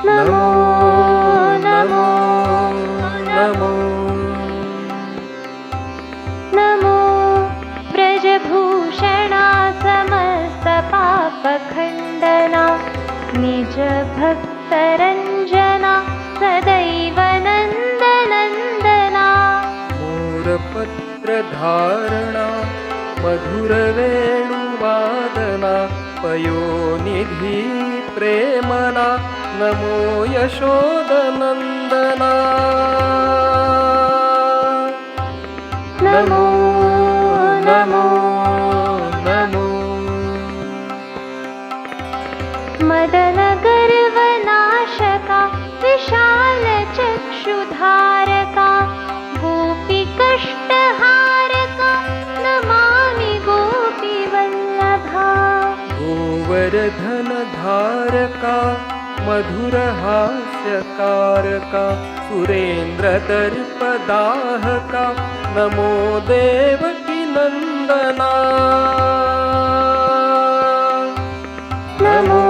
नमो नमो नमो नमो व्रजभूषणा समस्तपापखण्डना निजभक्तरञ्जना सदैव नन्दनन्दना मोरपत्रधारणा मधुरवेणुवादना पयोनिधि प्रेमना नमो यशोदनन्दना नमो नमो नमो मदनगर्वनाशका विशालचक्षुधारका गोपीकष्टहारका नमामि गोपीवल्लभा गोवर्धनधारका मधुरहास्यकारका सुरेन्द्रदर्पदाहका नमो देवकी नन्दना नमो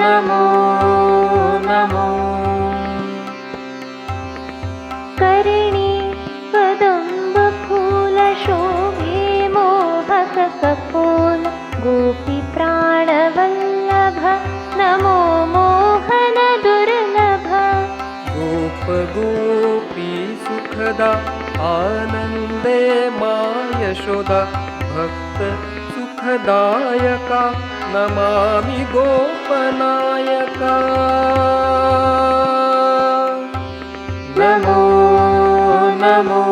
नमो नमो करिणी कदम्बफूलशोभे मोहककपोल गोपीप्राणवल्लभ नमो मोहनदुर्लभ गोपगोपी सुखदा आनन्दे मा यशोदा भक्त सुखदायका नमामि गोपनायका नमो नमो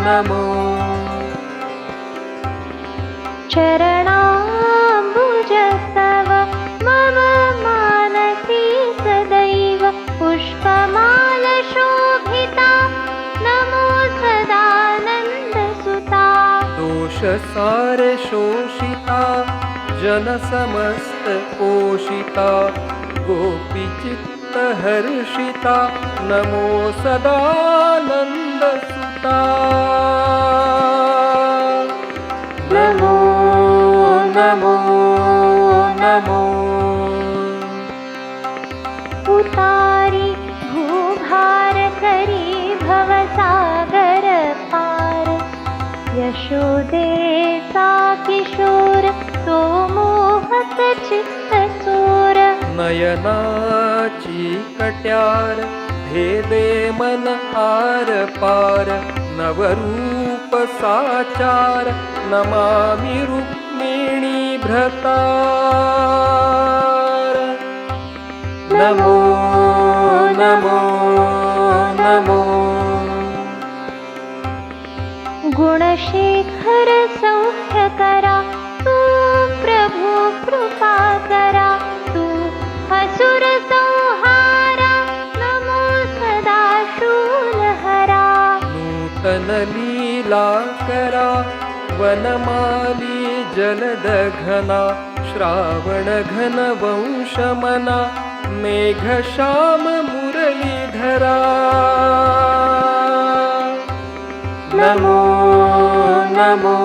नमो चरणाम्बुजस्तव मम मानसी सदैव पुष्पमालशोभिता नमो सदानन्दसुता दोषसारे शोषिता जनसमस्तपोषिता गोपीचित्तहर्षिता नमो सदानन्दसुता नमो नमो नमो उतारी भूभार करी भवसागर पार यशोदे सा किशोर तो मोहक चित्तचोर नयनाची कट्यार भेदे मन आर पार नवरूप साचार नमामि रुक्मिणी भ्रतार नमो नमो नमो गुणशेखर सौख्यकरा तू प्रभु कृपा करा तू असुर संहारा नमो सदा शूलहरा नूतन लीला करा वनमाली जलदघना श्रावण घन वंशमना मेघश्याम मुरलीधरा नमो नमो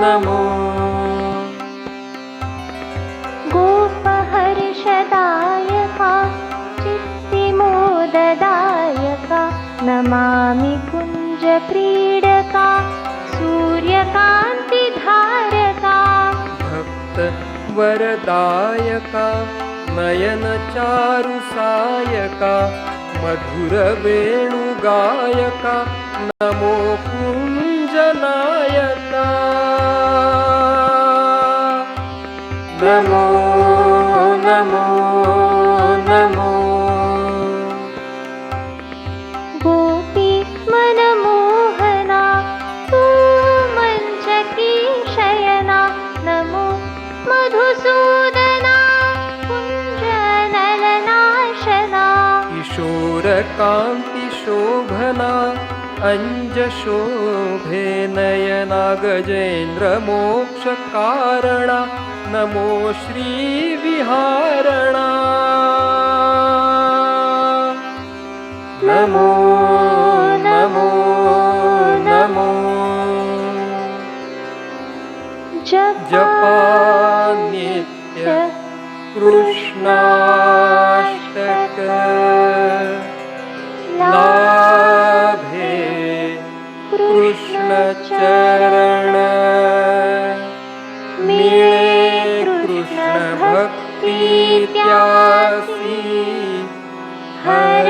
नमो गोपहर्षदायका चित्तिमोददायका नमामि कुञ्जक्रीडका सूर्यकान्तिधारका भक्त वरदायका नयन चारु सायका मधुर वेणुगायका नमो कुञ्जनायका नमो नमो नमो गोपी मनमोहना तू मञ्चकी शयना नमो मधुसूदना कुञ्जनलनाशना किशोरकान्तिशोभना अञ्जशोभे नयना गजेन्द्रमोक्षकारणा नमो श्रीविहारणा नमो नमो नमो जपा नित्य कृष्णाष्टक लाभे कृष्ण चरण मिळे कृष्ण भक्ती त्यासी हर